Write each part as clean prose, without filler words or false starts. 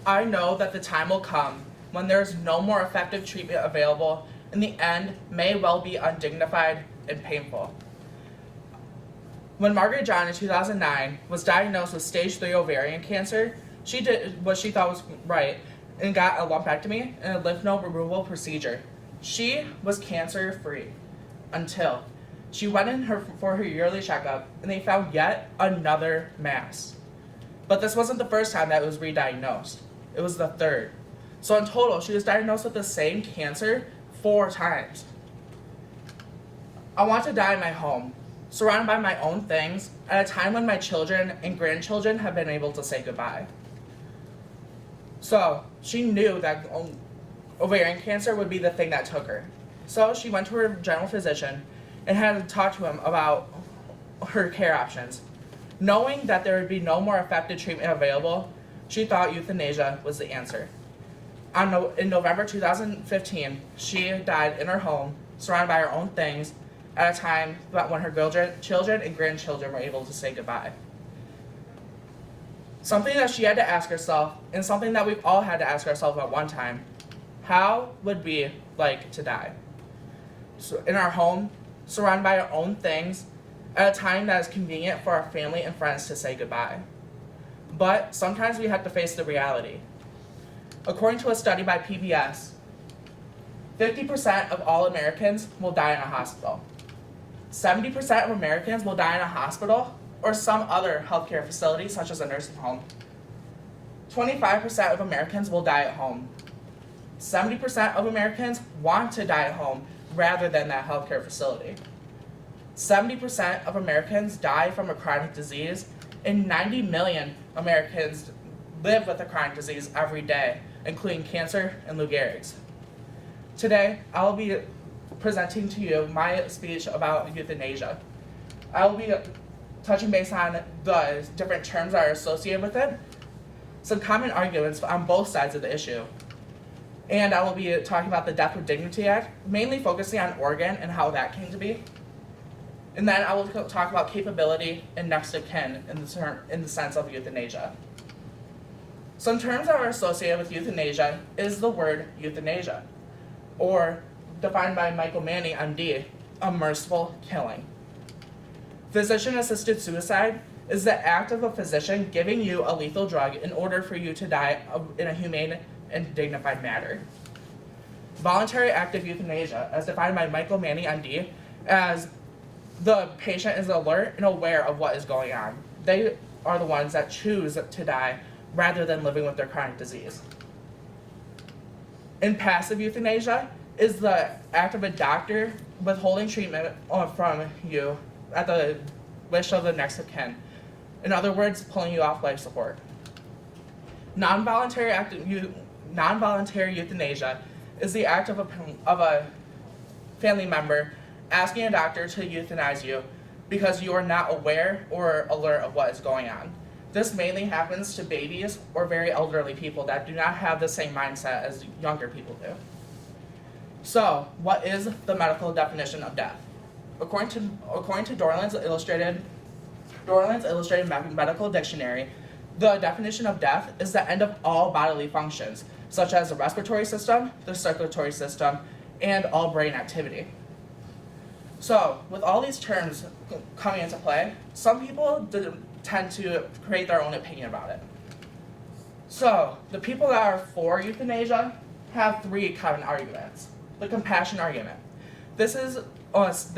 I know that the time will come when there is no more effective treatment available, and the end may well be undignified and painful. When Margaret John in 2009 was diagnosed with stage 3 ovarian cancer, she did what she thought was right and got a lumpectomy and a lymph node removal procedure. She was cancer-free until she went in for her yearly checkup and they found yet another mass. But this wasn't the first time that it was re-diagnosed. It was the third. So in total, she was diagnosed with the same cancer 4 times. I want to die in my home, surrounded by my own things, at a time when my children and grandchildren have been able to say goodbye. So she knew that ovarian cancer would be the thing that took her. So she went to her general physician and had to talk to him about her care options. Knowing that there would be no more effective treatment available, she thought euthanasia was the answer. In November 2015, she died in her home, surrounded by her own things, at a time when her children and grandchildren were able to say goodbye. Something that she had to ask herself, and something that we've all had to ask ourselves at one time: how would we like to die? So in our home, surrounded by our own things, at a time that is convenient for our family and friends to say goodbye. But sometimes we have to face the reality. According to a study by PBS, 50% of all Americans will die in a hospital. 70% of Americans will die in a hospital or some other healthcare facility, such as a nursing home. 25% of Americans will die at home. 70% of Americans want to die at home rather than that healthcare facility. 70% of Americans die from a chronic disease, and 90 million Americans live with a chronic disease every day, including cancer and Lou Gehrig's. Today, I will be presenting to you my speech about euthanasia. I will be touching base on the different terms that are associated with it, some common arguments on both sides of the issue, and I will be talking about the Death with Dignity Act, mainly focusing on Oregon and how that came to be. And then I will talk about capability and next of kin in the sense of euthanasia. Some terms that are associated with euthanasia is the word euthanasia, or defined by Michael Manning, MD, a merciful killing. Physician-assisted suicide is the act of a physician giving you a lethal drug in order for you to die in a humane and dignified manner. Voluntary active euthanasia, as defined by Michael Manning, MD, as the patient is alert and aware of what is going on. They are the ones that choose to die rather than living with their chronic disease. And passive euthanasia is the act of a doctor withholding treatment from you at the wish of the next of kin. In other words, pulling you off life support. Non-voluntary euthanasia is the act of a family member asking a doctor to euthanize you because you are not aware or alert of what is going on. This mainly happens to babies or very elderly people that do not have the same mindset as younger people do. So, what is the medical definition of death? According to Dorland's Illustrated Medical Dictionary, the definition of death is the end of all bodily functions, such as the respiratory system, the circulatory system, and all brain activity. So, with all these terms coming into play, some people tend to create their own opinion about it. So, the people that are for euthanasia have 3 common arguments. The compassion argument. This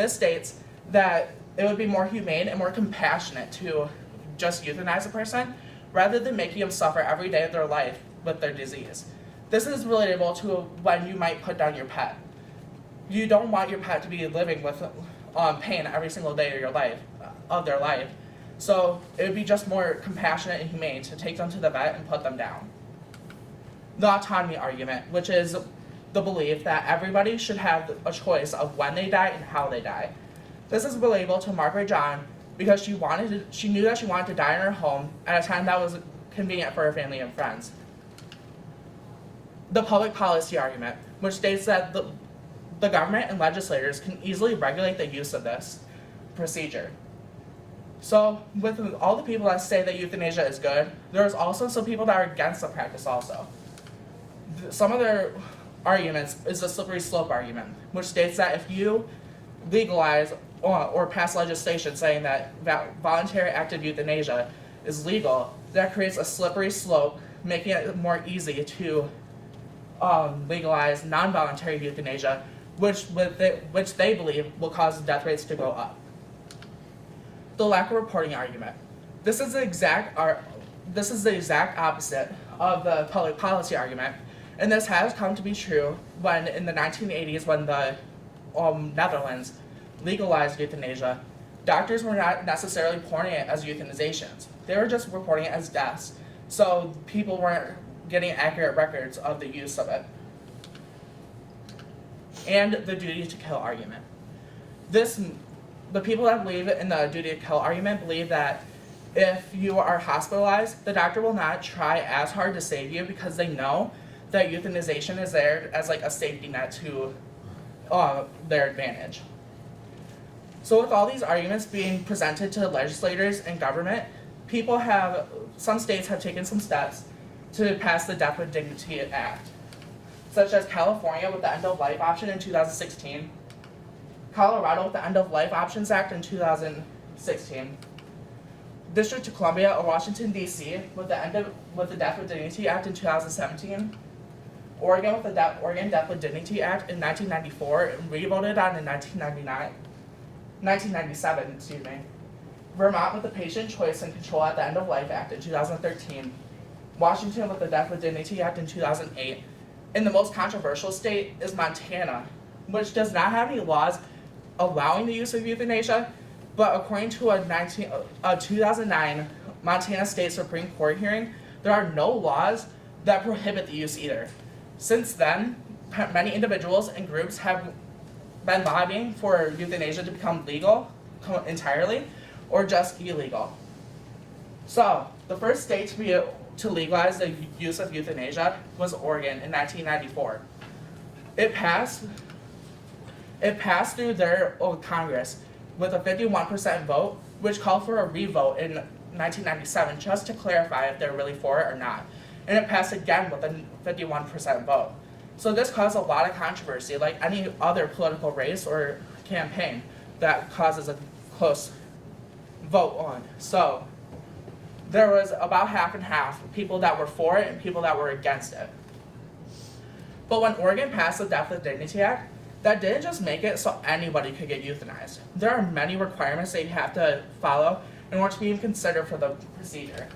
states that it would be more humane and more compassionate to just euthanize a person rather than making them suffer every day of their life with their disease. This is relatable to when you might put down your pet. You don't want your pet to be living with pain every single day of their life. So it would be just more compassionate and humane to take them to the vet and put them down. The autonomy argument, which is the belief that everybody should have a choice of when they die and how they die. This is relatable to Margaret John because she knew that she wanted to die in her home at a time that was convenient for her family and friends. The public policy argument, which states that the government and legislators can easily regulate the use of this procedure. So with all the people that say that euthanasia is good, there's also some people that are against the practice also. Some of their arguments is the slippery slope argument, which states that if you legalize or pass legislation saying that voluntary active euthanasia is legal, that creates a slippery slope, making it more easy to legalize non-voluntary euthanasia, which they believe will cause death rates to go up. The lack of reporting argument. This is the exact opposite of the public policy argument, and this has come to be true when in the 1980s, when the Netherlands legalized euthanasia, doctors were not necessarily reporting it as euthanizations. They were just reporting it as deaths, so people weren't getting accurate records of the use of it. And the duty to kill argument. The people that believe in the duty to kill argument believe that if you are hospitalized, the doctor will not try as hard to save you because they know that euthanization is there as like a safety net to their advantage. So with all these arguments being presented to legislators and government, some states have taken some steps to pass the Death with Dignity Act, such as California with the End of Life option in 2016, Colorado with the End of Life Options Act in 2016, District of Columbia or Washington, D.C. with the Death with Dignity Act in 2017, Oregon with the Oregon Death with Dignity Act in 1994 and re-voted on in 1997, Vermont with the Patient Choice and Control at the End of Life Act in 2013, Washington with the Death with Dignity Act in 2008, and the most controversial state is Montana, which does not have any laws allowing the use of euthanasia, but according to a 2009 Montana State Supreme Court hearing, there are no laws that prohibit the use either. Since then, many individuals and groups have been lobbying for euthanasia to become legal entirely or just illegal. So, the first state to legalize the use of euthanasia was Oregon in 1994. It passed through their Congress with a 51% vote, which called for a re-vote in 1997 just to clarify if they're really for it or not. And it passed again with a 51% vote. So this caused a lot of controversy, like any other political race or campaign that causes a close vote on. So there was about half and half, people that were for it and people that were against it. But when Oregon passed the Death with Dignity Act, that didn't just make it so anybody could get euthanized. There are many requirements that you have to follow in order to be considered for the procedure.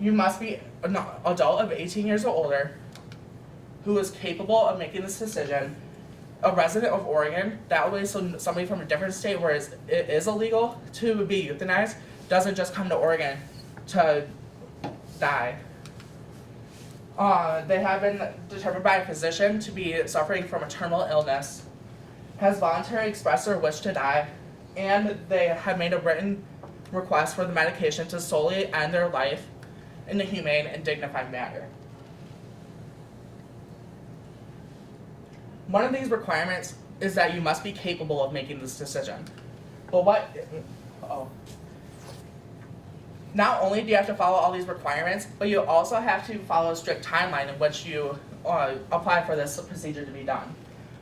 You must be an adult of 18 years or older who is capable of making this decision, a resident of Oregon. That way, so somebody from a different state where it is illegal to be euthanized doesn't just come to Oregon to die. They have been determined by a physician to be suffering from a terminal illness, has voluntarily expressed their wish to die, and they have made a written request for the medication to solely end their life in a humane and dignified manner. One of these requirements is that you must be capable of making this decision. But not only do you have to follow all these requirements, but you also have to follow a strict timeline in which you apply for this procedure to be done.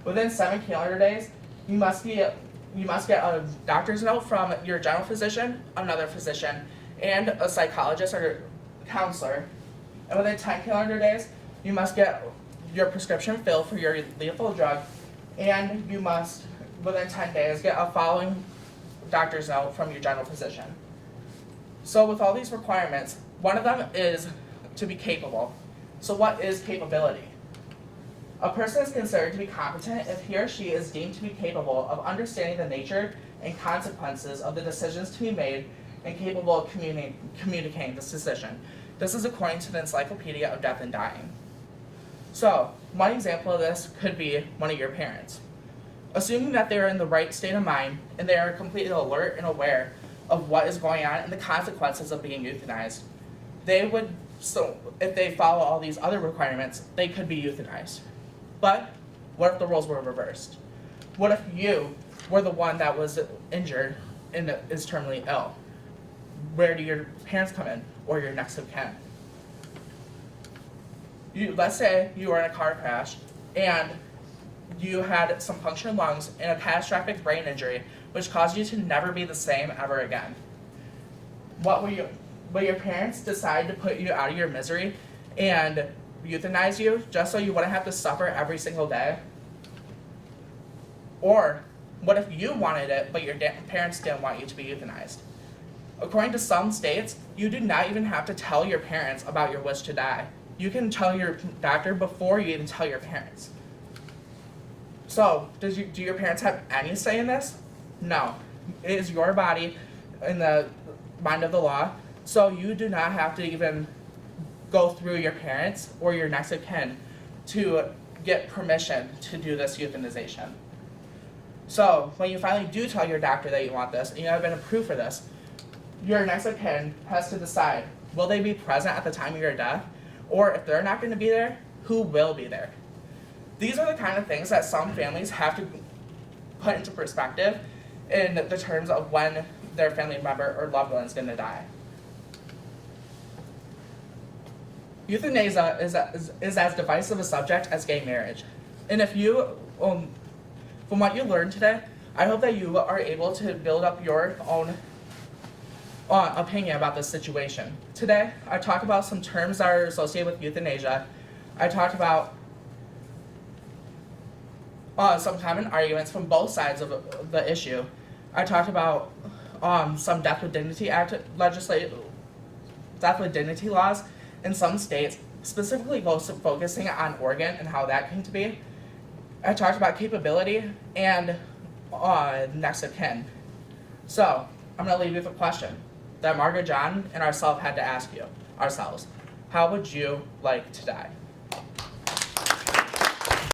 Within 7 calendar days, you must get a doctor's note from your general physician, another physician, and a psychologist or counselor. And within 10 calendar days, you must get your prescription filled for your lethal drug, and you must, within 10 days, get a following doctor's note from your general physician. So with all these requirements, one of them is to be capable. So what is capability? A person is considered to be competent if he or she is deemed to be capable of understanding the nature and consequences of the decisions to be made and capable of communicating this decision. This is according to the Encyclopedia of Death and Dying. So, one example of this could be one of your parents. Assuming that they are in the right state of mind and they are completely alert and aware of what is going on and the consequences of being euthanized, if they follow all these other requirements, they could be euthanized. But what if the roles were reversed? What if you were the one that was injured and is terminally ill. Where do your parents come in, or your next of kin? Let's say you were in a car crash and you had some punctured lungs and a catastrophic brain injury, which caused you to never be the same ever again. Will your parents decide to put you out of your misery and euthanize you just so you wouldn't have to suffer every single day? Or what if you wanted it, but your parents didn't want you to be euthanized? According to some states, you do not even have to tell your parents about your wish to die. You can tell your doctor before you even tell your parents. So, do your parents have any say in this? No. It is your body in the mind of the law, so you do not have to even go through your parents or your next of kin to get permission to do this euthanization. So, when you finally do tell your doctor that you want this, and you have been approved for this, your next of kin has to decide, will they be present at the time of your death? Or if they're not going to be there, who will be there? These are the kind of things that some families have to put into perspective in the terms of when their family member or loved one is going to die. Euthanasia is as divisive a subject as gay marriage. And if you, from what you learned today, I hope that you are able to build up your own opinion about this situation. Today, I talked about some terms that are associated with euthanasia. I talked about some common arguments from both sides of the issue. I talked about some Death with Dignity Act Death with Dignity laws in some states, specifically focusing on Oregon and how that came to be. I talked about capability and next of kin. So, I'm going to leave you with a question that Margaret John and ourselves had to ask ourselves. How would you like to die?